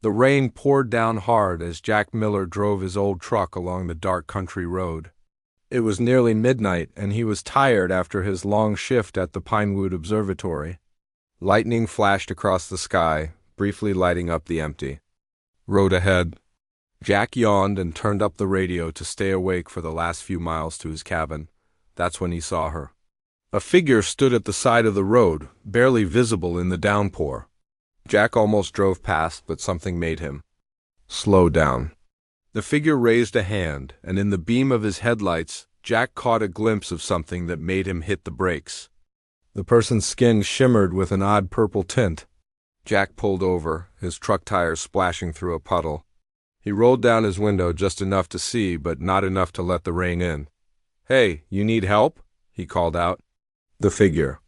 The rain poured down hard as Jack Miller drove his old truck along the dark country road. It was nearly midnight, and he was tired after his long shift at the Pinewood Observatory. Lightning flashed across the sky, briefly lighting up the empty road ahead. Jack yawned and turned up the radio to stay awake for the last few miles to his cabin. That's when he saw her. A figure stood at the side of the road, barely visible in the downpour. Jack almost drove past, but something made him slow down. The figure raised a hand, and in the beam of his headlights, Jack caught a glimpse of something that made him hit the brakes. The person's skin shimmered with an odd purple tint. Jack pulled over, his truck tires splashing through a puddle. He rolled down his window just enough to see, but not enough to let the rain in. "Hey, you need help?" he called out. The figure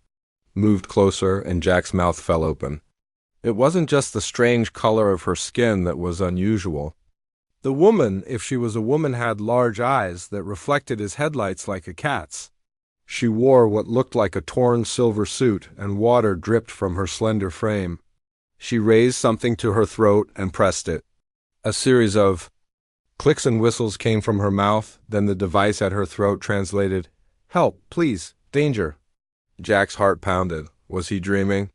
moved closer, and Jack's mouth fell open. It wasn't just the strange color of her skin that was unusual. The woman, if she was a woman, had large eyes that reflected his headlights like a cat's. She wore what looked like a torn silver suit, and water dripped from her slender frame. She raised something to her throat and pressed it. A series of clicks and whistles came from her mouth, then the device at her throat translated, "Help, please, danger." Jack's heart pounded. Was he dreaming?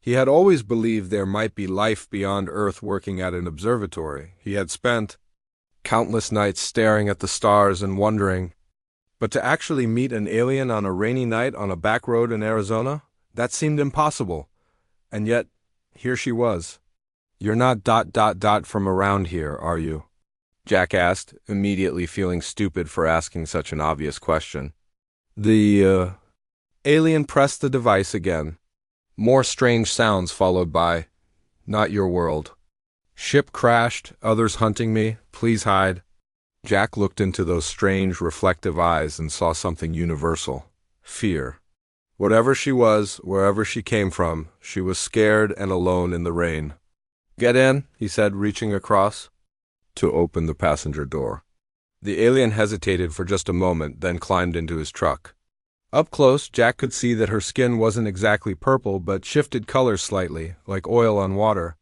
He had always believed there might be life beyond Earth working at an observatory. He had spent countless nights staring at the stars and wondering. But to actually meet an alien on a rainy night on a back road in Arizona, that seemed impossible. And yet, here she was. "You're not ... from around here, are you?" Jack asked, immediately feeling stupid for asking such an obvious question. The alien pressed the device again. More strange sounds followed by, "Not your world. Ship crashed, others hunting me, please hide." Jack looked into those strange, reflective eyes and saw something universal: fear. Whatever she was, wherever she came from, she was scared and alone in the rain. "Get in," he said, reaching across to open the passenger door. The alien hesitated for just a moment, then climbed into his truck. Up close, Jack could see that her skin wasn't exactly purple, but shifted colors slightly, like oil on water.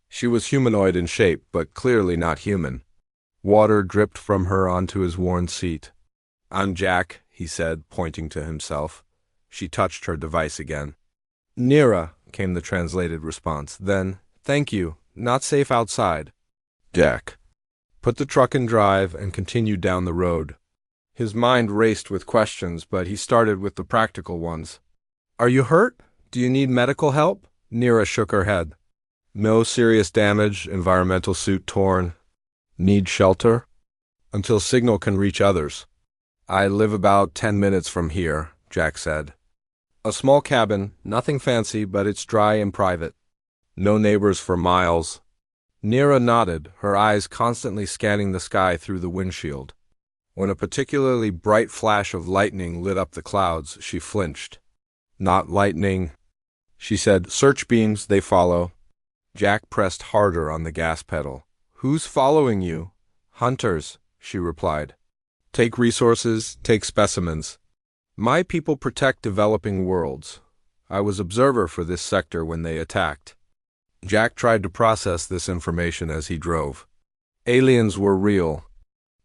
She was humanoid in shape, but clearly not human. Water dripped from her onto his worn seat. "I'm Jack," he said, pointing to himself. She touched her device again. "Nira," came the translated response. Then, "Thank you. Not safe outside." Jack put the truck in drive and continued down the road. His mind raced with questions, but he started with the practical ones. "Are you hurt? Do you need medical help?" Nira shook her head. "No serious damage, environmental suit torn. Need shelter? Until signal can reach others." "I live about 10 minutes from here," Jack said. "A small cabin, nothing fancy, but it's dry and private. No neighbors for miles." Nira nodded, her eyes constantly scanning the sky through the windshield. When a particularly bright flash of lightning lit up the clouds, she flinched. "Not lightning," she said. "Search beams, they follow." Jack pressed harder on the gas pedal. "Who's following you?" "Hunters," she replied. "Take resources, take specimens. My people protect developing worlds. I was observer for this sector when they attacked." Jack tried to process this information as he drove. Aliens were real.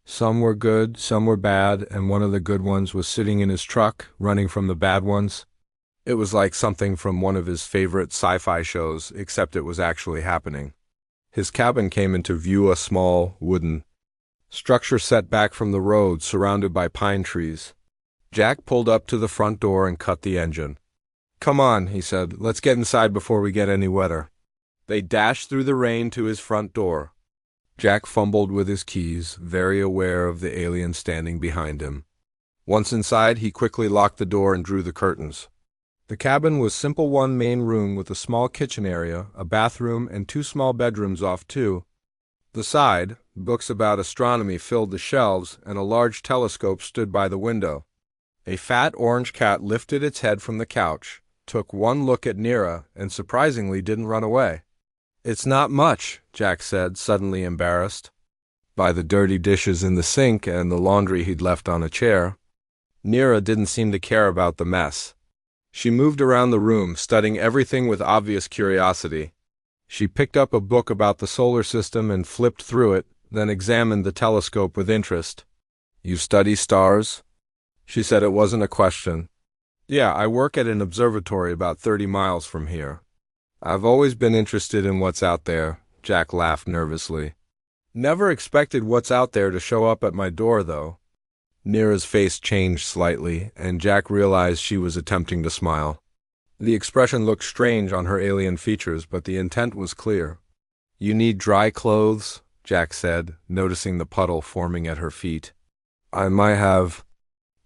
Some were good, some were bad, and one of the good ones was sitting in his truck, running from the bad ones. It was like something from one of his favorite sci-fi shows, except it was actually happening. His cabin came into view, a small, wooden structure set back from the road, surrounded by pine trees. Jack pulled up to the front door and cut the engine. "Come on," he said. "Let's get inside before we get any wetter." They dashed through the rain to his front door. Jack fumbled with his keys, very aware of the alien standing behind him. Once inside, he quickly locked the door and drew the curtains. The cabin was simple: one main room with a small kitchen area, a bathroom, and 2 small bedrooms off to the side. Books about astronomy filled the shelves, and a large telescope stood by the window. A fat orange cat lifted its head from the couch, took one look at Nira, and surprisingly didn't run away. "It's not much," Jack said, suddenly embarrassed by the dirty dishes in the sink and the laundry he'd left on a chair. Nira didn't seem to care about the mess. She moved around the room, studying everything with obvious curiosity. She picked up a book about the solar system and flipped through it, then examined the telescope with interest. "You study stars?" She said it wasn't a question. "Yeah, I work at an observatory about 30 miles from here. I've always been interested in what's out there," Jack laughed nervously. "Never expected what's out there to show up at my door, though." Nira's face changed slightly, and Jack realized she was attempting to smile. The expression looked strange on her alien features, but the intent was clear. "You need dry clothes?" Jack said, noticing the puddle forming at her feet. "I might have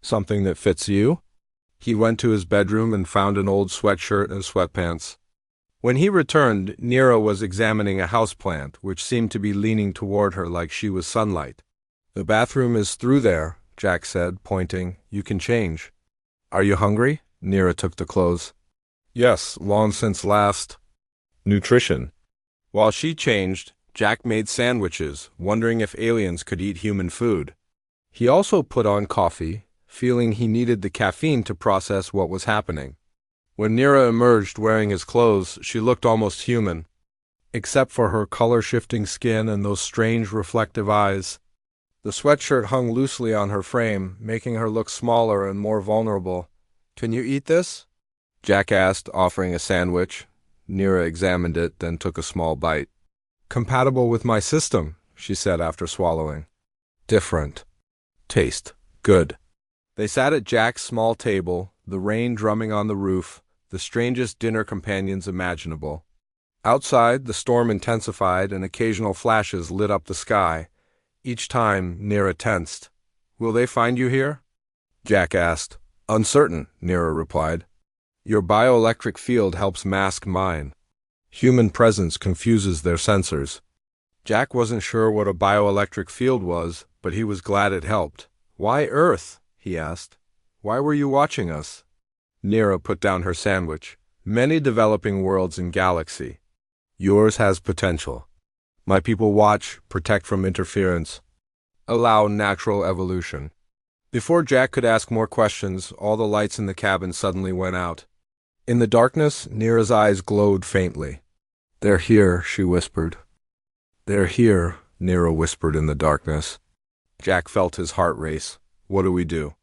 something that fits you." He went to his bedroom and found an old sweatshirt and sweatpants. When he returned, Nira was examining a houseplant, which seemed to be leaning toward her like she was sunlight. "The bathroom is through there," Jack said, pointing. "You can change." "Are you hungry?" Nira took the clothes. "Yes, long since last." Nutrition. While she changed, Jack made sandwiches, wondering if aliens could eat human food. He also put on coffee, feeling he needed the caffeine to process what was happening. When Nira emerged wearing his clothes, she looked almost human, except for her color-shifting skin and those strange reflective eyes. The sweatshirt hung loosely on her frame, making her look smaller and more vulnerable. "Can you eat this?" Jack asked, offering a sandwich. Nira examined it, then took a small bite. "Compatible with my system," she said after swallowing. "Different. Taste. Good." They sat at Jack's small table, the rain drumming on the roof, the strangest dinner companions imaginable. Outside, the storm intensified and occasional flashes lit up the sky. Each time, Nira tensed. "Will they find you here?" Jack asked. "Uncertain," Nira replied. "Your bioelectric field helps mask mine. Human presence confuses their sensors." Jack wasn't sure what a bioelectric field was, but he was glad it helped. "Why Earth?" he asked. "Why were you watching us?" Nira put down her sandwich. "Many developing worlds in galaxy. Yours has potential. My people watch, protect from interference, allow natural evolution." Before Jack could ask more questions, all the lights in the cabin suddenly went out. In the darkness, Nira's eyes glowed faintly. "They're here," she whispered. "They're here," Nira whispered in the darkness. Jack felt his heart race. "What do we do?"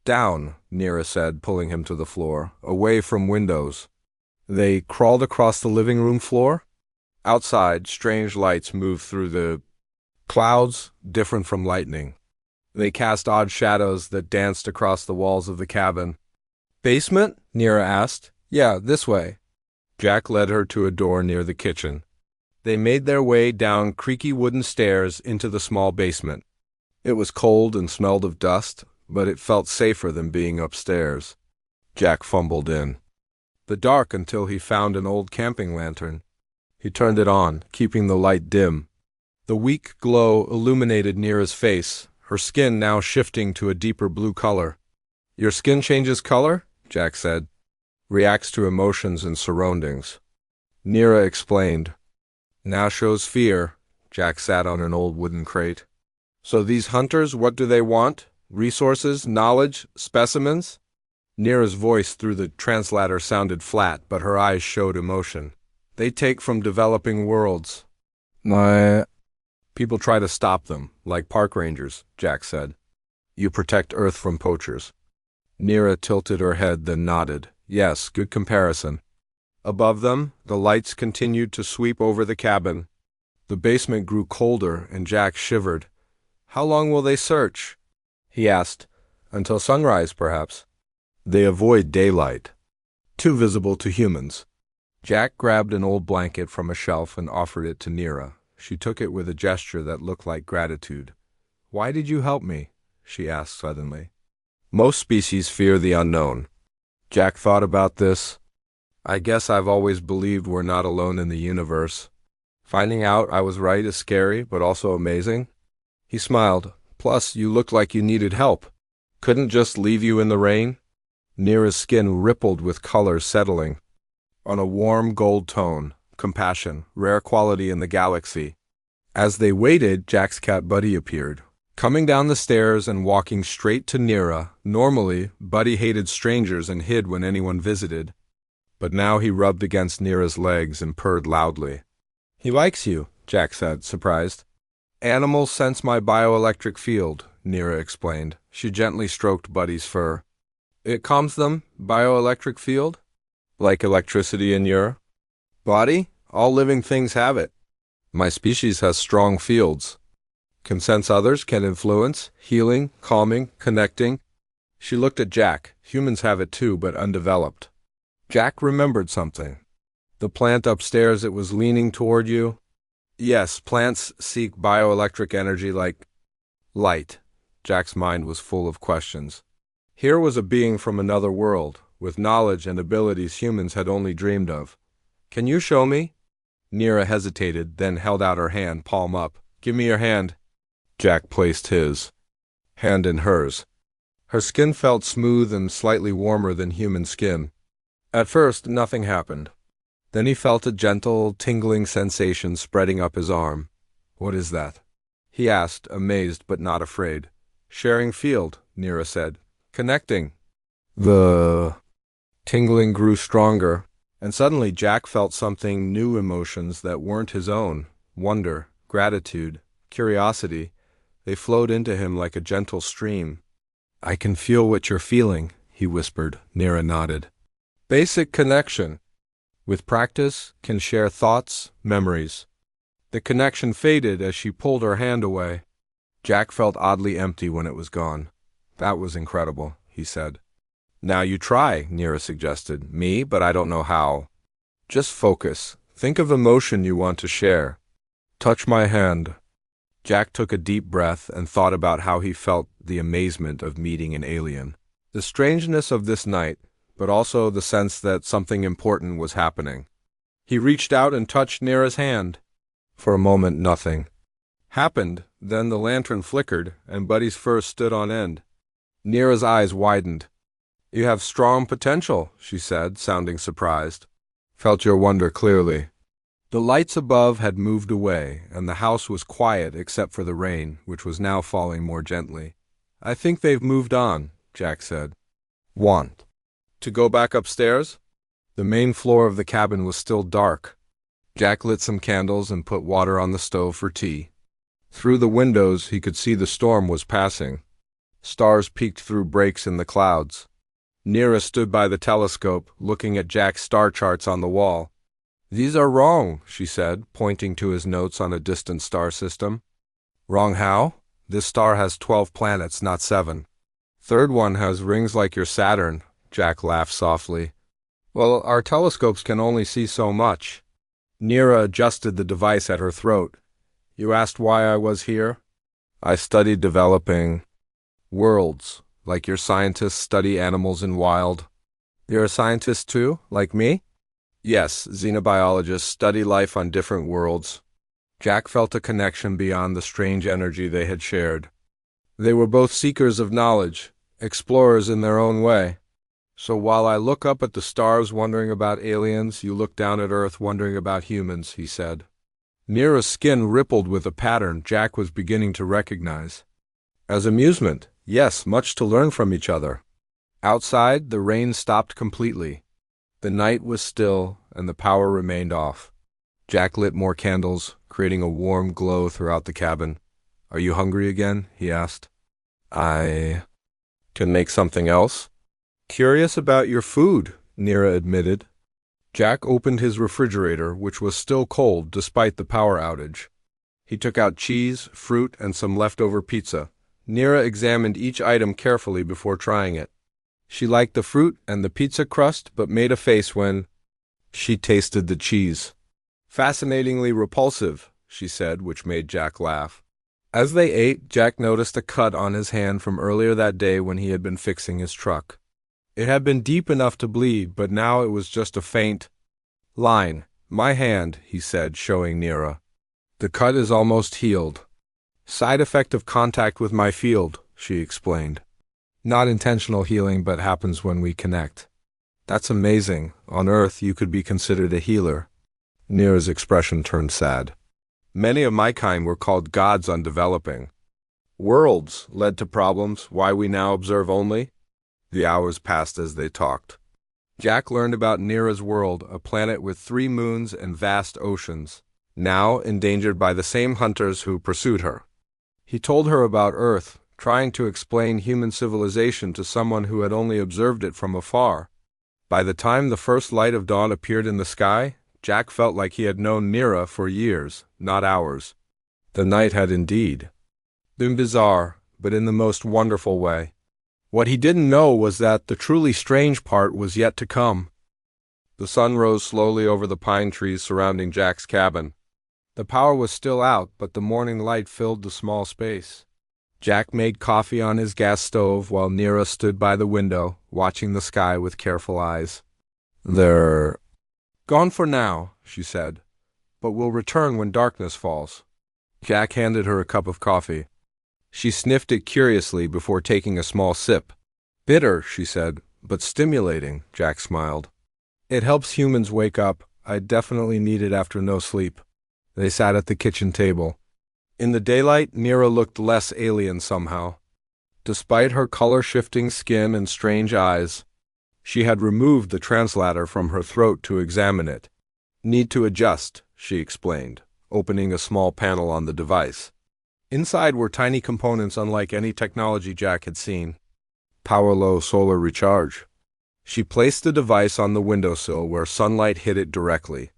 "Down," Nira said, pulling him to the floor, away from windows. They crawled across the living room floor. Outside, strange lights moved through the clouds, different from lightning. They cast odd shadows that danced across the walls of the cabin. "Basement?" Nira asked. "Yeah, this way." Jack led her to a door near the kitchen. They made their way down creaky wooden stairs into the small basement. It was cold and smelled of dust, but it felt safer than being upstairs. Jack fumbled in the dark until he found an old camping lantern. He turned it on, keeping the light dim. The weak glow illuminated Nira's face, her skin now shifting to a deeper blue color. "Your skin changes color?" Jack said. "Reacts to emotions and surroundings." Nira explained. "Now shows fear." Jack sat on an old wooden crate. "So these hunters, what do they want? Resources, knowledge, specimens?" Nira's voice through the translator sounded flat, but her eyes showed emotion. "They take from developing worlds. People try to stop them, like park rangers," Jack said. "You protect Earth from poachers." Nira tilted her head, then nodded. "Yes, good comparison." Above them, the lights continued to sweep over the cabin. The basement grew colder, and Jack shivered. "How long will they search?" he asked. "Until sunrise, perhaps." "They avoid daylight. Too visible to humans." Jack grabbed an old blanket from a shelf and offered it to Nira. She took it with a gesture that looked like gratitude. "Why did you help me?" she asked suddenly. "Most species fear the unknown." Jack thought about this. "I guess I've always believed we're not alone in the universe. Finding out I was right is scary, but also amazing." He smiled. "Plus, you looked like you needed help. Couldn't just leave you in the rain." Nira's skin rippled with color settling on a warm gold tone. Compassion, rare quality in the galaxy. As they waited, Jack's cat Buddy appeared, coming down the stairs and walking straight to Nira. Normally, Buddy hated strangers and hid when anyone visited, but now he rubbed against Nira's legs and purred loudly. He likes you, Jack said, surprised. Animals sense my bioelectric field, Nira explained. She gently stroked Buddy's fur. It calms them, bioelectric field? Like electricity in your body? All living things have it. My species has strong fields. Can sense others, can influence, healing, calming, connecting. She looked at Jack. Humans have it too, but undeveloped. Jack remembered something. The plant upstairs, it was leaning toward you. Yes, plants seek bioelectric energy like light. Jack's mind was full of questions. Here was a being from another world, with knowledge and abilities humans had only dreamed of. Can you show me? Nira hesitated, then held out her hand, palm up. Give me your hand. Jack placed his hand in hers. Her skin felt smooth and slightly warmer than human skin. At first, nothing happened. Then he felt a gentle, tingling sensation spreading up his arm. What is that? He asked, amazed but not afraid. Sharing field, Nira said. Connecting. The tingling grew stronger, and suddenly Jack felt something new, emotions that weren't his own. Wonder, gratitude, curiosity. They flowed into him like a gentle stream. I can feel what you're feeling, he whispered. Nira nodded. Basic connection. With practice, can share thoughts, memories. The connection faded as she pulled her hand away. Jack felt oddly empty when it was gone. That was incredible, he said. Now you try, Nira suggested. Me, but I don't know how. Just focus. Think of emotion you want to share. Touch my hand. Jack took a deep breath and thought about how he felt the amazement of meeting an alien. The strangeness of this night, but also the sense that something important was happening. He reached out and touched Nira's hand. For a moment, nothing happened. Then the lantern flickered, and Buddy's fur stood on end. Nira's eyes widened. You have strong potential, she said, sounding surprised. Felt your wonder clearly. The lights above had moved away, and the house was quiet except for the rain, which was now falling more gently. I think they've moved on, Jack said. Want to go back upstairs? The main floor of the cabin was still dark. Jack lit some candles and put water on the stove for tea. Through the windows he could see the storm was passing. Stars peeked through breaks in the clouds. Nira stood by the telescope, looking at Jack's star charts on the wall. These are wrong, she said, pointing to his notes on a distant star system. Wrong how? This star has 12 planets, not 7. Third one has rings like your Saturn, Jack laughed softly. Well, our telescopes can only see so much. Nira adjusted the device at her throat. You asked why I was here? I studied developing worlds, like your scientists study animals in wild. You're a scientist too, like me? Yes, xenobiologists study life on different worlds. Jack felt a connection beyond the strange energy they had shared. They were both seekers of knowledge, explorers in their own way. So while I look up at the stars wondering about aliens, you look down at Earth wondering about humans, he said. Nira's skin rippled with a pattern Jack was beginning to recognize. As amusement, yes, much to learn from each other. Outside, the rain stopped completely. The night was still, and the power remained off. Jack lit more candles, creating a warm glow throughout the cabin. Are you hungry again? He asked. I can make something else? Curious about your food, Nira admitted. Jack opened his refrigerator, which was still cold despite the power outage. He took out cheese, fruit, and some leftover pizza. Nira examined each item carefully before trying it. She liked the fruit and the pizza crust, but made a face when she tasted the cheese. Fascinatingly repulsive, she said, which made Jack laugh. As they ate, Jack noticed a cut on his hand from earlier that day when he had been fixing his truck. It had been deep enough to bleed, but now it was just a faint line. My hand, he said, showing Nira. The cut is almost healed. Side effect of contact with my field, she explained. Not intentional healing, but happens when we connect. That's amazing. On Earth, you could be considered a healer. Nira's expression turned sad. Many of my kind were called gods on developing. Worlds led to problems, why we now observe only. The hours passed as they talked. Jack learned about Nira's world, a planet with 3 moons and vast oceans. now endangered by the same hunters who pursued her. He told her about Earth, trying to explain human civilization to someone who had only observed it from afar. By the time the first light of dawn appeared in the sky, Jack felt like he had known Nira for years, not hours. The night had indeed been bizarre, but in the most wonderful way. What he didn't know was that the truly strange part was yet to come. The sun rose slowly over the pine trees surrounding Jack's cabin. The power was still out, but the morning light filled the small space. Jack made coffee on his gas stove while Nira stood by the window, watching the sky with careful eyes. "They're gone for now," she said, "but will return when darkness falls." Jack handed her a cup of coffee. She sniffed it curiously before taking a small sip. "Bitter," she said, "but stimulating," Jack smiled. "It helps humans wake up. I definitely need it after no sleep." They sat at the kitchen table. In the daylight, Nira looked less alien somehow. Despite her color-shifting skin and strange eyes, she had removed the translator from her throat to examine it. "Need to adjust," she explained, opening a small panel on the device. Inside were tiny components unlike any technology Jack had seen. Power-low solar recharge. She placed the device on the windowsill where sunlight hit it directly.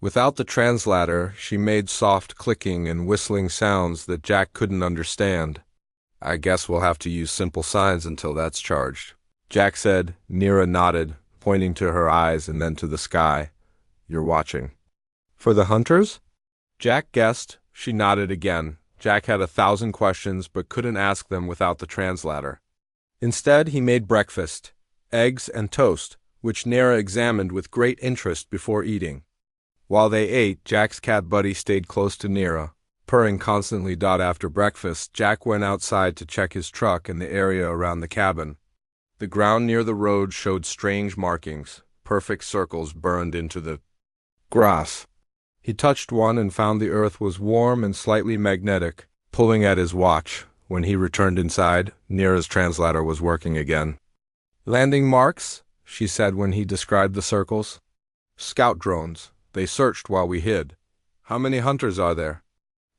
Without the translator, she made soft clicking and whistling sounds that Jack couldn't understand. "I guess we'll have to use simple signs until that's charged," Jack said. Nira nodded, pointing to her eyes and then to the sky. "You're watching." "For the hunters?" Jack guessed. She nodded again. Jack had 1,000 questions but couldn't ask them without the translator. Instead, he made breakfast, eggs and toast, which Nira examined with great interest before eating. While they ate, Jack's cat Buddy stayed close to Nira, purring constantly. After breakfast, Jack went outside to check his truck and the area around the cabin. The ground near the road showed strange markings, perfect circles burned into the grass. He touched one and found the earth was warm and slightly magnetic, pulling at his watch. When he returned inside, Nira's translator was working again. "Landing marks," she said when he described the circles. "Scout drones. They searched while we hid." "How many hunters are there?"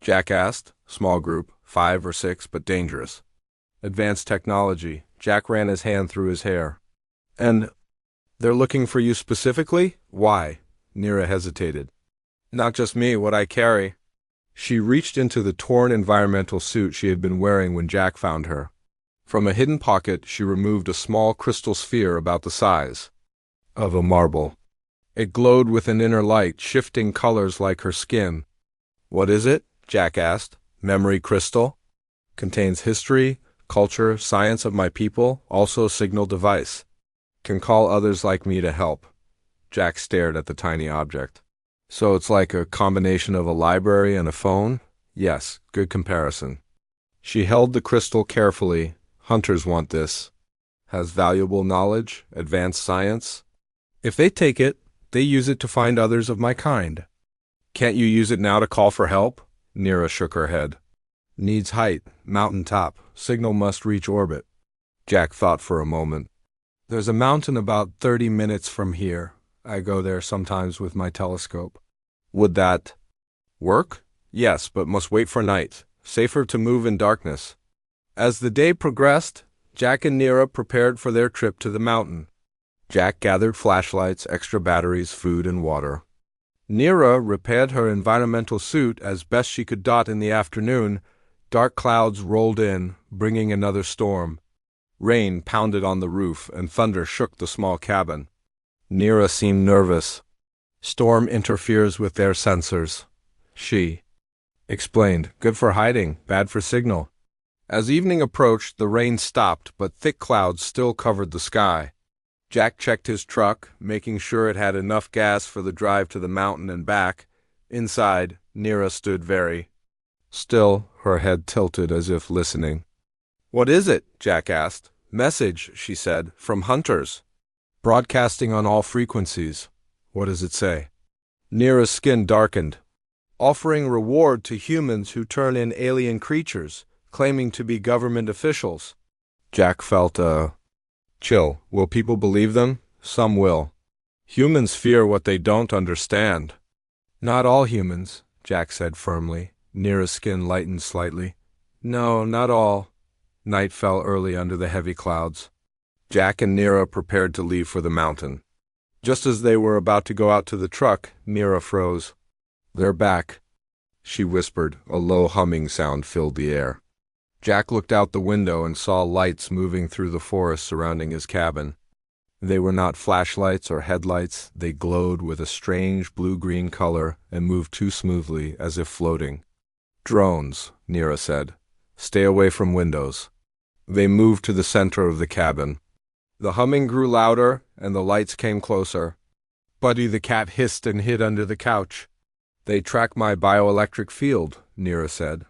Jack asked. "Small group, 5 or 6, but dangerous." "Advanced technology." Jack ran his hand through his hair. "And they're looking for you specifically? Why?" Nira hesitated. "Not just me, what I carry." She reached into the torn environmental suit she had been wearing when Jack found her. From a hidden pocket, she removed a small crystal sphere about the size of a marble. It glowed with an inner light, shifting colors like her skin. "What is it?" Jack asked. "Memory crystal. Contains history, culture, science of my people, also signal device. Can call others like me to help." Jack stared at the tiny object. "So it's like a combination of a library and a phone?" "Yes, good comparison." She held the crystal carefully. "Hunters want this. Has valuable knowledge, advanced science. If they take it, they use it to find others of my kind." "Can't you use it now to call for help?" Nira shook her head. "Needs height, mountain top. Signal must reach orbit." Jack thought for a moment. "There's a mountain about 30 minutes from here. I go there sometimes with my telescope." "Would that work?" "Yes, but must wait for night. Safer to move in darkness." As the day progressed, Jack and Nira prepared for their trip to the mountain. Jack gathered flashlights, extra batteries, food, and water. Nira repaired her environmental suit as best she could. In the afternoon, dark clouds rolled in, bringing another storm. Rain pounded on the roof, and thunder shook the small cabin. Nira seemed nervous. "Storm interferes with their sensors," she explained. "Good for hiding, bad for signal." As evening approached, the rain stopped, but thick clouds still covered the sky. Jack checked his truck, making sure it had enough gas for the drive to the mountain and back. Inside, Nira stood very still, her head tilted as if listening. "What is it?" Jack asked. "Message," she said, "from hunters. Broadcasting on all frequencies." "What does it say?" Nira's skin darkened. "Offering reward to humans who turn in alien creatures, claiming to be government officials." Jack felt a chill. Will people believe them? Some will. Humans fear what they don't understand. Not all humans. Jack said firmly. Nira's skin lightened slightly. No, not all. Night fell early under the heavy clouds. Jack and Nira prepared to leave for the mountain. Just as they were about to go out to the truck, Nira froze. They're back, she whispered. A low humming sound filled the air. Jack looked out the window and saw lights moving through the forest surrounding his cabin. They were not flashlights or headlights. They glowed with a strange blue-green color and moved too smoothly, as if floating. Drones, Nira said. Stay away from windows. They moved to the center of the cabin. The humming grew louder, and the lights came closer. Buddy the cat hissed and hid under the couch. They track my bioelectric field, Nira said.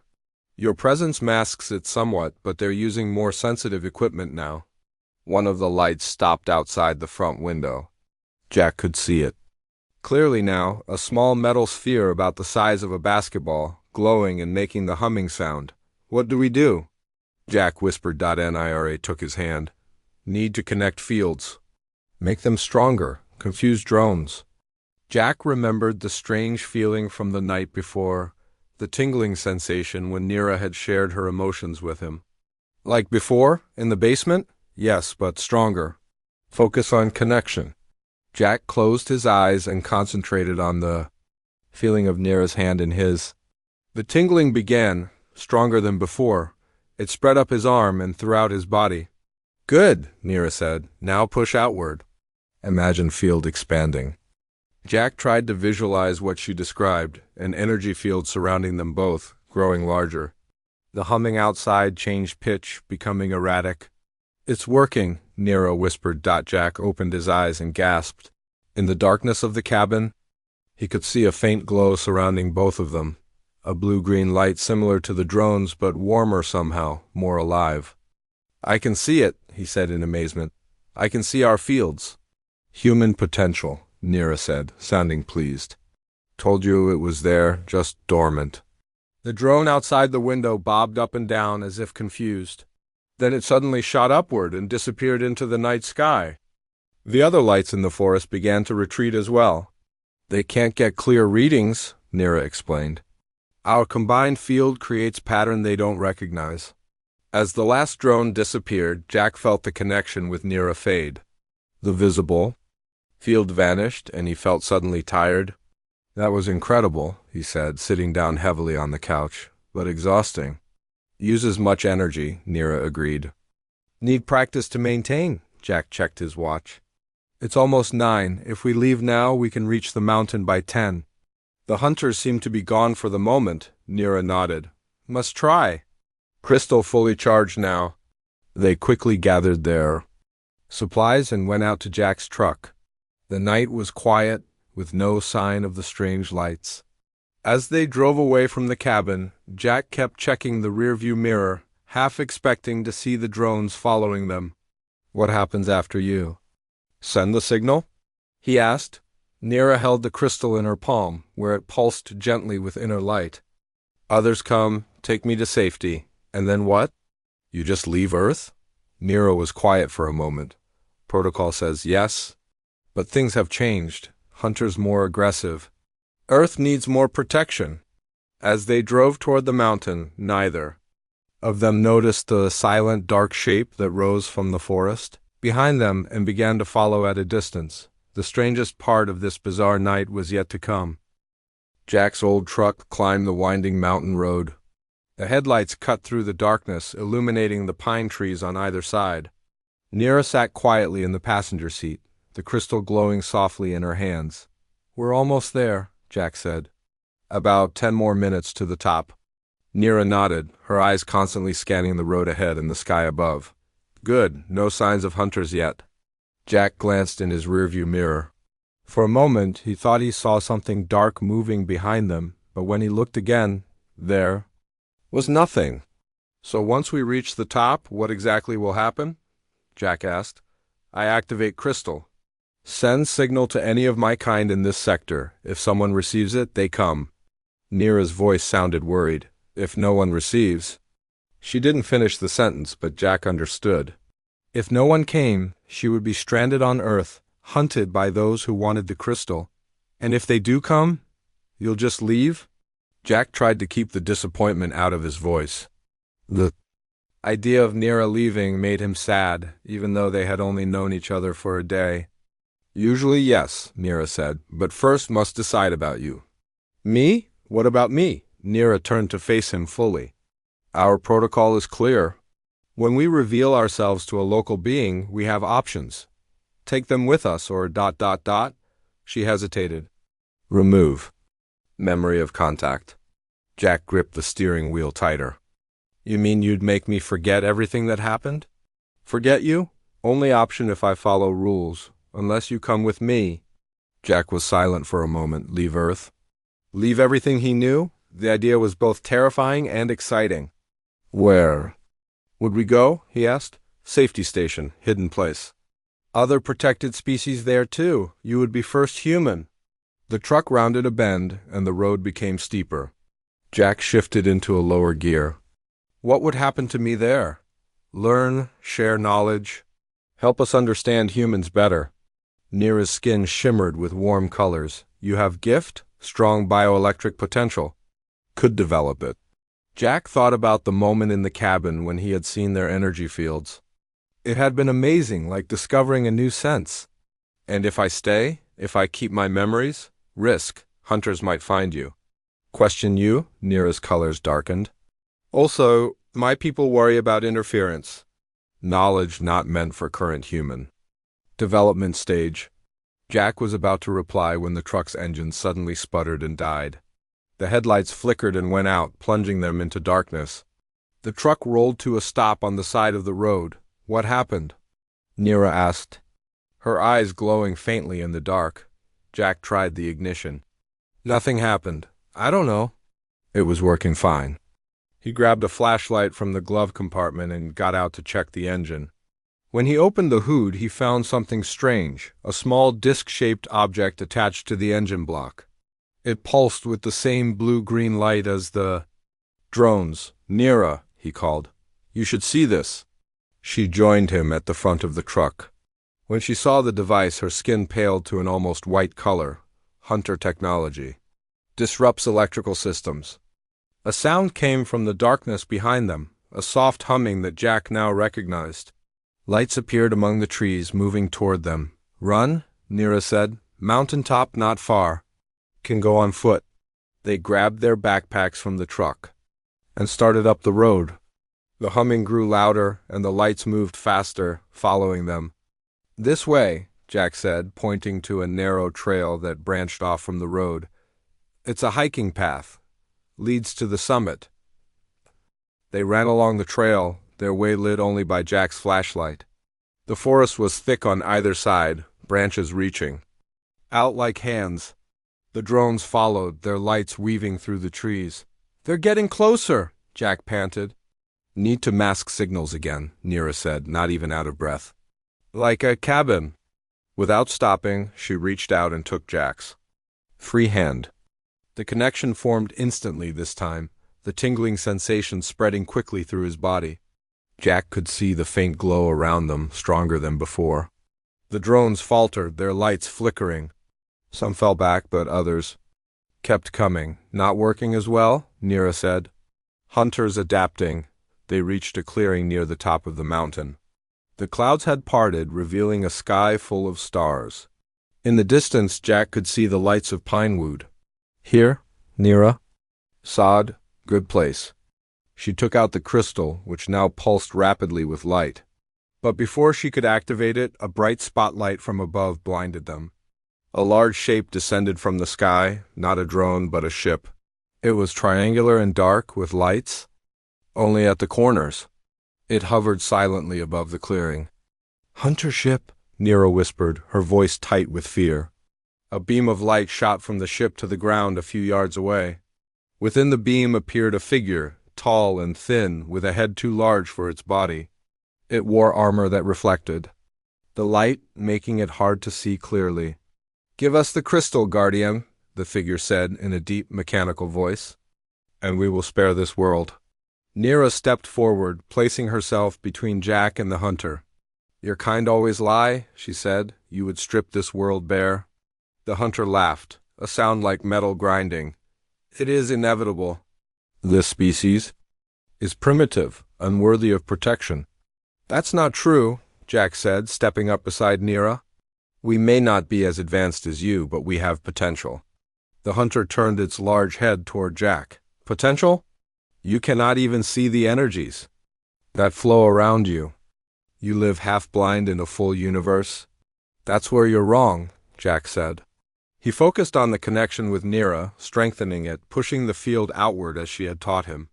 Your presence masks it somewhat, but they're using more sensitive equipment now. One of the lights stopped outside the front window. Jack could see it. Clearly now, a small metal sphere about the size of a basketball, glowing and making the humming sound. What do we do? Jack whispered. Nira took his hand. Need to connect fields. Make them stronger. Confuse drones. Jack remembered the strange feeling from the night before, the tingling sensation when Nira had shared her emotions with him. Like before, in the basement? Yes, but stronger. Focus on connection. Jack closed his eyes and concentrated on the feeling of Nira's hand in his. The tingling began, stronger than before. It spread up his arm and throughout his body. Good, Nira said. Now push outward. Imagine field expanding. Jack tried to visualize what she described, an energy field surrounding them both, growing larger. The humming outside changed pitch, becoming erratic. It's working, Nira whispered. Jack opened his eyes and gasped. In the darkness of the cabin, he could see a faint glow surrounding both of them, a blue-green light similar to the drones but warmer somehow, more alive. I can see it, he said in amazement. I can see our fields. Human potential, Nira said, sounding pleased. Told you it was there, just dormant. The drone outside the window bobbed up and down as if confused. Then it suddenly shot upward and disappeared into the night sky. The other lights in the forest began to retreat as well. They can't get clear readings, Nira explained. Our combined field creates pattern they don't recognize. As the last drone disappeared, Jack felt the connection with Nira fade. The visible field vanished, and he felt suddenly tired. That was incredible, he said, sitting down heavily on the couch, but exhausting. Uses much energy, Nira agreed. Need practice to maintain, Jack checked his watch. It's almost 9. If we leave now, we can reach the mountain by 10. The hunters seem to be gone for the moment, Nira nodded. Must try. Crystal fully charged now. They quickly gathered their supplies and went out to Jack's truck. The night was quiet, with no sign of the strange lights. As they drove away from the cabin, Jack kept checking the rearview mirror, half expecting to see the drones following them. What happens after you? Send the signal? He asked. Nira held the crystal in her palm, where it pulsed gently with inner light. Others come, take me to safety. And then what? You just leave Earth? Nira was quiet for a moment. Protocol says yes, but things have changed. Hunters more aggressive. Earth needs more protection. As they drove toward the mountain, neither of them noticed the silent, dark shape that rose from the forest behind them and began to follow at a distance. The strangest part of this bizarre night was yet to come. Jack's old truck climbed the winding mountain road. The headlights cut through the darkness, illuminating the pine trees on either side. Nira sat quietly in the passenger seat, the crystal glowing softly in her hands. We're almost there, Jack said. About 10 more minutes to the top. Nira nodded, her eyes constantly scanning the road ahead and the sky above. Good, no signs of hunters yet. Jack glanced in his rearview mirror. For a moment, he thought he saw something dark moving behind them, but when he looked again, there was nothing. So once we reach the top, what exactly will happen? Jack asked. I activate crystal. Send signal to any of my kind in this sector. If someone receives it, they come. Nira's voice sounded worried. If no one receives. She didn't finish the sentence, but Jack understood. If no one came, she would be stranded on Earth, hunted by those who wanted the crystal. And if they do come, you'll just leave? Jack tried to keep the disappointment out of his voice. The idea of Nira leaving made him sad, even though they had only known each other for a day. Usually yes, Nira said, but first must decide about you. Me? What about me? Nira turned to face him fully. Our protocol is clear. When we reveal ourselves to a local being, we have options. Take them with us or ... She hesitated. Remove. Memory of contact. Jack gripped the steering wheel tighter. You mean you'd make me forget everything that happened? Forget you? Only option if I follow rules. Unless you come with me. Jack was silent for a moment. Leave Earth? Leave everything he knew? The idea was both terrifying and exciting. Where would we go? He asked. Safety station, hidden place. Other protected species there too. You would be first human. The truck rounded a bend, and the road became steeper. Jack shifted into a lower gear. What would happen to me there? Learn, share knowledge, help us understand humans better. Nira's skin shimmered with warm colors. You have gift, strong bioelectric potential. Could develop it. Jack thought about the moment in the cabin when he had seen their energy fields. It had been amazing, like discovering a new sense. And if I stay, if I keep my memories, risk, hunters might find you. Question you? Nira's colors darkened. Also, my people worry about interference. Knowledge not meant for current human. Development stage. Jack was about to reply when the truck's engine suddenly sputtered and died. The headlights flickered and went out, plunging them into darkness. The truck rolled to a stop on the side of the road. What happened? Nira asked, her eyes glowing faintly in the dark. Jack tried the ignition. Nothing happened. I don't know. It was working fine. He grabbed a flashlight from the glove compartment and got out to check the engine. When he opened the hood, he found something strange, a small disc-shaped object attached to the engine block. It pulsed with the same blue-green light as the drones. Nira, he called. You should see this. She joined him at the front of the truck. When she saw the device, her skin paled to an almost white color. Hunter technology. Disrupts electrical systems. A sound came from the darkness behind them, a soft humming that Jack now recognized. Lights appeared among the trees, moving toward them. Run, Nira said. Mountaintop not far. Can go on foot. They grabbed their backpacks from the truck and started up the road. The humming grew louder, and the lights moved faster, following them. This way, Jack said, pointing to a narrow trail that branched off from the road. It's a hiking path. Leads to the summit. They ran along the trail, their way lit only by Jack's flashlight. The forest was thick on either side, branches reaching out like hands. The drones followed, their lights weaving through the trees. They're getting closer, Jack panted. Need to mask signals again, Nira said, not even out of breath. Like a cabin. Without stopping, she reached out and took Jack's free hand. The connection formed instantly this time, the tingling sensation spreading quickly through his body. Jack could see the faint glow around them, stronger than before. The drones faltered, their lights flickering. Some fell back, but others kept coming. Not working as well, Nira said. Hunters adapting. They reached a clearing near the top of the mountain. The clouds had parted, revealing a sky full of stars. In the distance, Jack could see the lights of Pinewood. Here, Nira. Sod, good place. She took out the crystal, which now pulsed rapidly with light. But before she could activate it, a bright spotlight from above blinded them. A large shape descended from the sky, not a drone but a ship. It was triangular and dark, with lights only at the corners. It hovered silently above the clearing. Hunter ship, Nira whispered, her voice tight with fear. A beam of light shot from the ship to the ground a few yards away. Within the beam appeared a figure, tall and thin, with a head too large for its body. It wore armor that reflected the light, making it hard to see clearly. Give us the crystal, Guardian, the figure said in a deep, mechanical voice, and we will spare this world. Nira stepped forward, placing herself between Jack and the hunter. Your kind always lie, she said. You would strip this world bare. The hunter laughed, a sound like metal grinding. It is inevitable. This species is primitive, unworthy of protection. That's not true, Jack said, stepping up beside Nira. We may not be as advanced as you, but we have potential. The hunter turned its large head toward Jack. Potential? You cannot even see the energies that flow around you. You live half-blind in a full universe. That's where you're wrong, Jack said. He focused on the connection with Nira, strengthening it, pushing the field outward as she had taught him.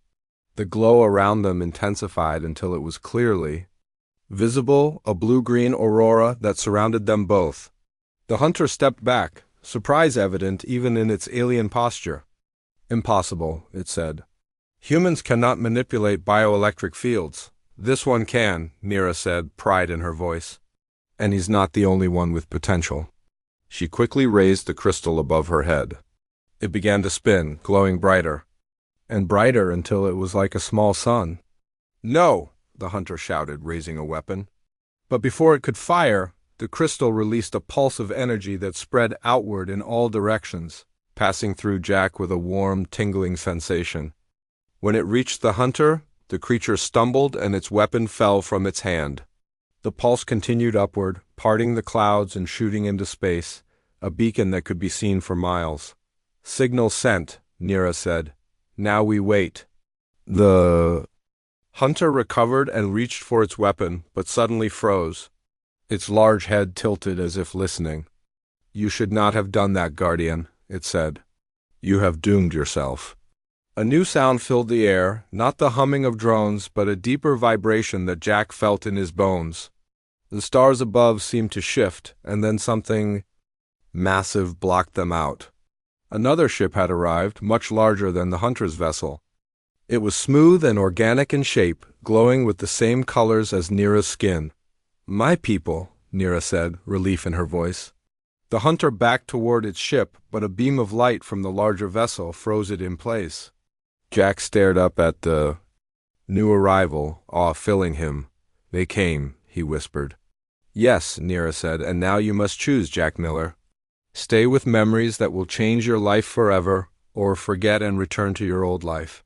The glow around them intensified until it was clearly visible, a blue-green aurora that surrounded them both. The hunter stepped back, surprise evident even in its alien posture. Impossible, it said. Humans cannot manipulate bioelectric fields. This one can, Nira said, pride in her voice. And he's not the only one with potential. She quickly raised the crystal above her head. It began to spin, glowing brighter and brighter until it was like a small sun. No, the hunter shouted, raising a weapon. But before it could fire, the crystal released a pulse of energy that spread outward in all directions, passing through Jack with a warm, tingling sensation. When it reached the hunter, the creature stumbled and its weapon fell from its hand. The pulse continued upward, parting the clouds and shooting into space, a beacon that could be seen for miles. Signal sent, Nira said. Now we wait. The hunter recovered and reached for its weapon, but suddenly froze. Its large head tilted as if listening. You should not have done that, Guardian, it said. You have doomed yourself. A new sound filled the air, not the humming of drones, but a deeper vibration that Jack felt in his bones. The stars above seemed to shift, and then something massive blocked them out. Another ship had arrived, much larger than the hunter's vessel. It was smooth and organic in shape, glowing with the same colors as Nira's skin. My people, Nira said, relief in her voice. The hunter backed toward its ship, but a beam of light from the larger vessel froze it in place. Jack stared up at the new arrival, awe filling him. They came, he whispered. Yes, Nira said, and now you must choose, Jack Miller. Stay with memories that will change your life forever, or forget and return to your old life.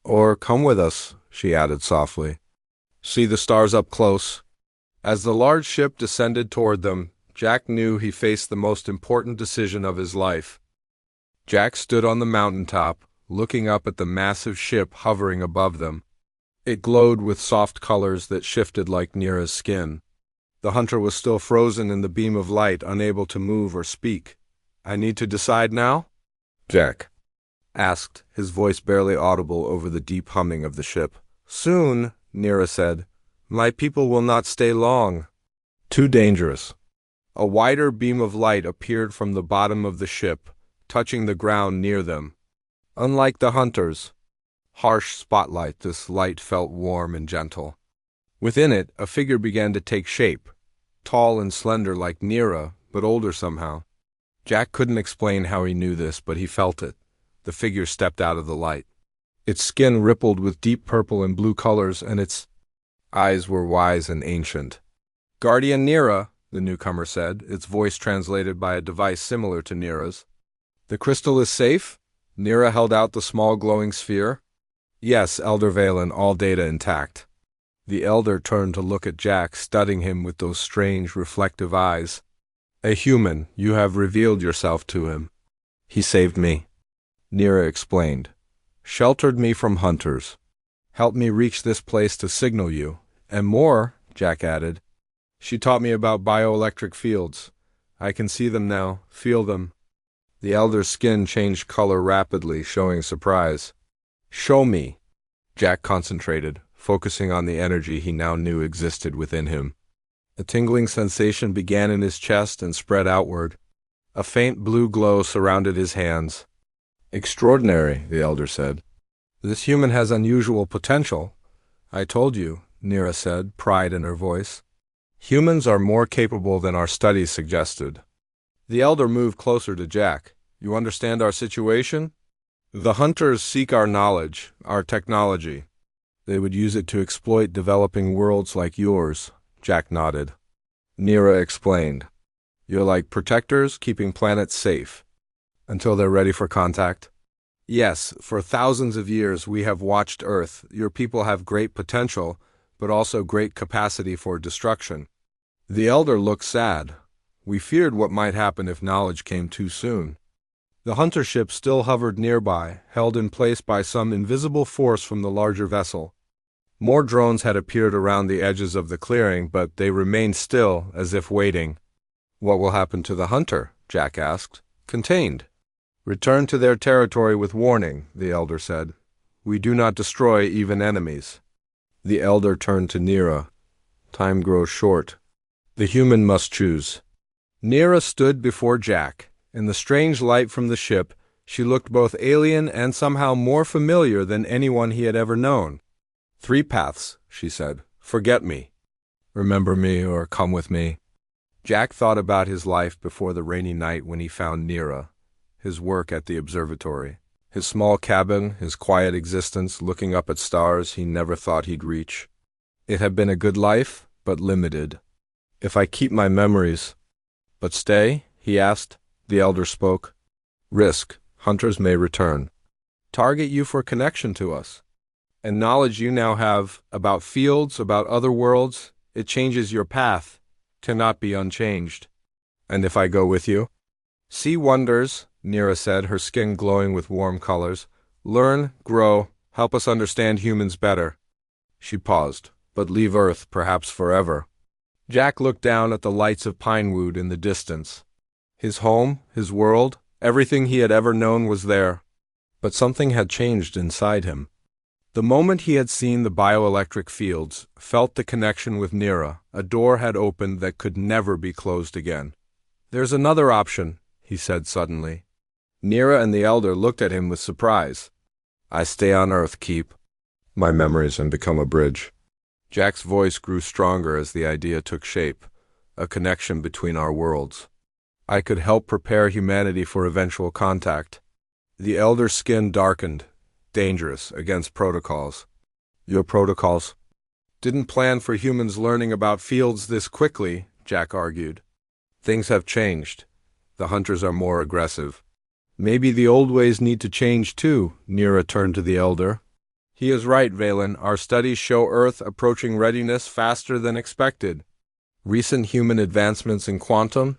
Or come with us, she added softly. See the stars up close. As the large ship descended toward them, Jack knew he faced the most important decision of his life. Jack stood on the mountaintop, looking up at the massive ship hovering above them. It glowed with soft colors that shifted like Nira's skin. The hunter was still frozen in the beam of light, unable to move or speak. I need to decide now? Jack asked, his voice barely audible over the deep humming of the ship. Soon, Nira said. My people will not stay long. Too dangerous. A wider beam of light appeared from the bottom of the ship, touching the ground near them. Unlike the hunter's harsh spotlight, this light felt warm and gentle. Within it, a figure began to take shape, tall and slender like Nira, but older somehow. Jack couldn't explain how he knew this, but he felt it. The figure stepped out of the light. Its skin rippled with deep purple and blue colors, and its eyes were wise and ancient. Guardian Nira, the newcomer said, its voice translated by a device similar to Nira's. The crystal is safe? Nira held out the small glowing sphere. Yes, Elder Valen, all data intact. The elder turned to look at Jack, studying him with those strange, reflective eyes. A human, you have revealed yourself to him. He saved me, Nira explained. Sheltered me from hunters. Helped me reach this place to signal you. And more, Jack added. She taught me about bioelectric fields. I can see them now, feel them. The elder's skin changed color rapidly, showing surprise. Show me. Jack concentrated, focusing on the energy he now knew existed within him. A tingling sensation began in his chest and spread outward. A faint blue glow surrounded his hands. Extraordinary, the elder said. This human has unusual potential. I told you, Nira said, pride in her voice. Humans are more capable than our studies suggested. The elder moved closer to Jack. You understand our situation? The hunters seek our knowledge, our technology. They would use it to exploit developing worlds like yours, Jack nodded. Nira explained. You're like protectors keeping planets safe. Until they're ready for contact. Yes, for thousands of years we have watched Earth. Your people have great potential, but also great capacity for destruction. The elder looked sad. We feared what might happen if knowledge came too soon. The hunter ship still hovered nearby, held in place by some invisible force from the larger vessel. More drones had appeared around the edges of the clearing, but they remained still, as if waiting. "What will happen to the hunter?" Jack asked. "Contained." "Return to their territory with warning," the elder said. "We do not destroy even enemies." The elder turned to Nira. "Time grows short. The human must choose." Nira stood before Jack. In the strange light from the ship, she looked both alien and somehow more familiar than anyone he had ever known. "Three paths," she said. "Forget me. Remember me or come with me." Jack thought about his life before the rainy night when he found Nira, his work at the observatory, his small cabin, his quiet existence looking up at stars he never thought he'd reach. It had been a good life, but limited. "If I keep my memories." "But stay?" he asked. The elder spoke. "Risk. Hunters may return. Target you for connection to us. And knowledge you now have about fields, about other worlds, it changes your path, cannot be unchanged." "And if I go with you?" "See wonders," Nira said, her skin glowing with warm colors. "Learn, grow, help us understand humans better." She paused. "But leave Earth, perhaps forever." Jack looked down at the lights of Pinewood in the distance. His home, his world, everything he had ever known was there. But something had changed inside him. The moment he had seen the bioelectric fields, felt the connection with Nira, a door had opened that could never be closed again. "There's another option," he said suddenly. Nira and the elder looked at him with surprise. "I stay on Earth, keep my memories and become a bridge." Jack's voice grew stronger as the idea took shape, a connection between our worlds. "I could help prepare humanity for eventual contact." The elder's skin darkened. "Dangerous, against protocols." "Your protocols?" "Didn't plan for humans learning about fields this quickly," Jack argued. "Things have changed. The hunters are more aggressive." "Maybe the old ways need to change too," Nira turned to the elder. "He is right, Valen. Our studies show Earth approaching readiness faster than expected. Recent human advancements in quantum,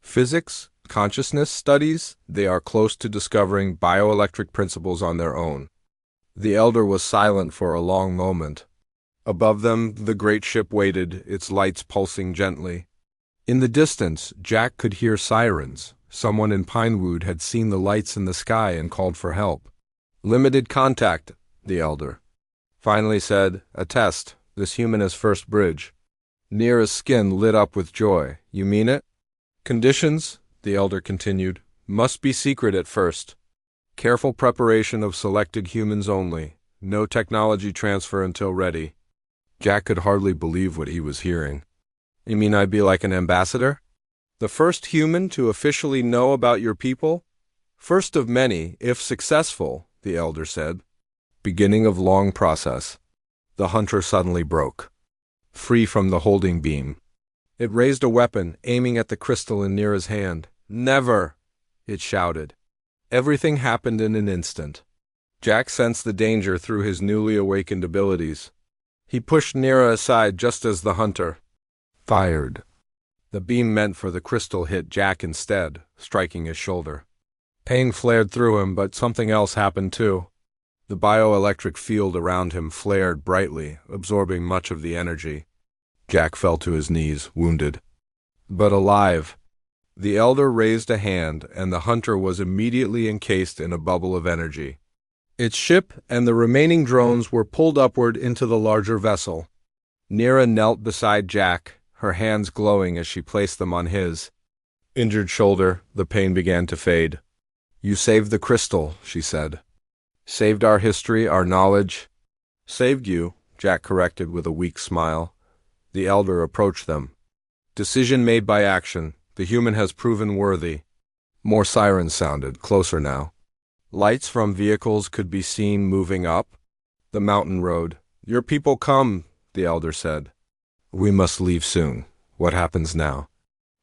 physics, consciousness studies, they are close to discovering bioelectric principles on their own." The elder was silent for a long moment. Above them, the great ship waited, its lights pulsing gently. In the distance, Jack could hear sirens. Someone in Pinewood had seen the lights in the sky and called for help. "Limited contact," the elder finally said. "A test. This human is first bridge." Nira's skin lit up with joy. "You mean it?" "Conditions," the elder continued, "must be secret at first. Careful preparation of selected humans only. No technology transfer until ready." Jack could hardly believe what he was hearing. "You mean I'd be like an ambassador?" "The first human to officially know about your people? First of many, if successful," the elder said. "Beginning of long process." The hunter suddenly broke, free from the holding beam. It raised a weapon, aiming at the crystal in Nira's hand. "Never!" it shouted. Everything happened in an instant. Jack sensed the danger through his newly awakened abilities. He pushed Nira aside just as the hunter fired. The beam meant for the crystal hit Jack instead, striking his shoulder. Pain flared through him, but something else happened too. The bioelectric field around him flared brightly, absorbing much of the energy. Jack fell to his knees, wounded, but alive. The elder raised a hand, and the hunter was immediately encased in a bubble of energy. Its ship and the remaining drones were pulled upward into the larger vessel. Nira knelt beside Jack, her hands glowing as she placed them on his injured shoulder. The pain began to fade. "You saved the crystal," she said. "Saved our history, our knowledge." "Saved you," Jack corrected with a weak smile. The elder approached them. "Decision made by action. The human has proven worthy." More sirens sounded, closer now. Lights from vehicles could be seen moving up the mountain road. "Your people come," the elder said. "We must leave soon. What happens now?"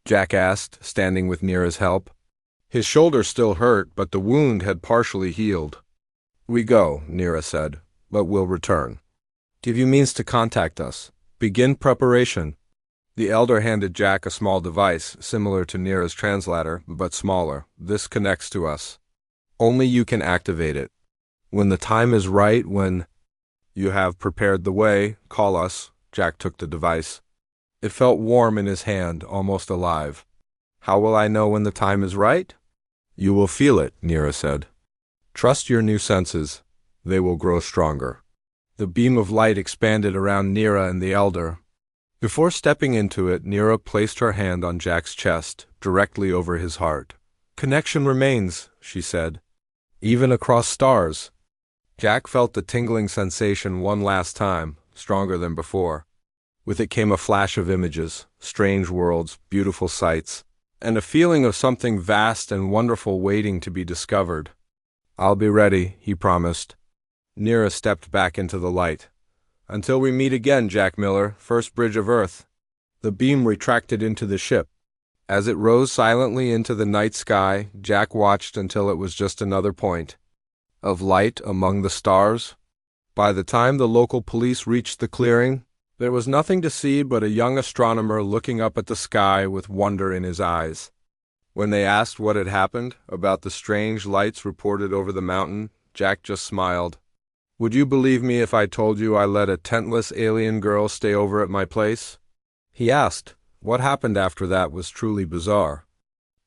Jack asked, standing with Nira's help. His shoulder still hurt, but the wound had partially healed. "We go," Nira said, "but we'll return. Give you means to contact us. Begin preparation." The elder handed Jack a small device, similar to Nira's translator, but smaller. "This connects to us. Only you can activate it. When the time is right, when you have prepared the way, call us." Jack took the device. It felt warm in his hand, almost alive. "How will I know when the time is right?" "You will feel it," Nira said. "Trust your new senses. They will grow stronger." The beam of light expanded around Nira and the elder. Before stepping into it, Nira placed her hand on Jack's chest, directly over his heart. "Connection remains," she said. "Even across stars." Jack felt the tingling sensation one last time, stronger than before. With it came a flash of images, strange worlds, beautiful sights, and a feeling of something vast and wonderful waiting to be discovered. "I'll be ready," he promised. Nira stepped back into the light. "Until we meet again, Jack Miller, First Bridge of Earth." The beam retracted into the ship. As it rose silently into the night sky, Jack watched until it was just another point of light among the stars. By the time the local police reached the clearing, there was nothing to see but a young astronomer looking up at the sky with wonder in his eyes. When they asked what had happened, about the strange lights reported over the mountain, Jack just smiled. "Would you believe me if I told you I let a tentless alien girl stay over at my place?" He asked. What happened after that was truly bizarre.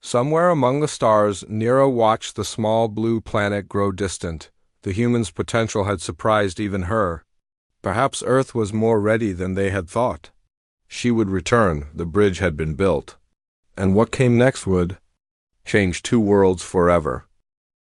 Somewhere among the stars, Nira watched the small blue planet grow distant. The humans' potential had surprised even her. Perhaps Earth was more ready than they had thought. She would return. The bridge had been built. And what came next would change two worlds forever.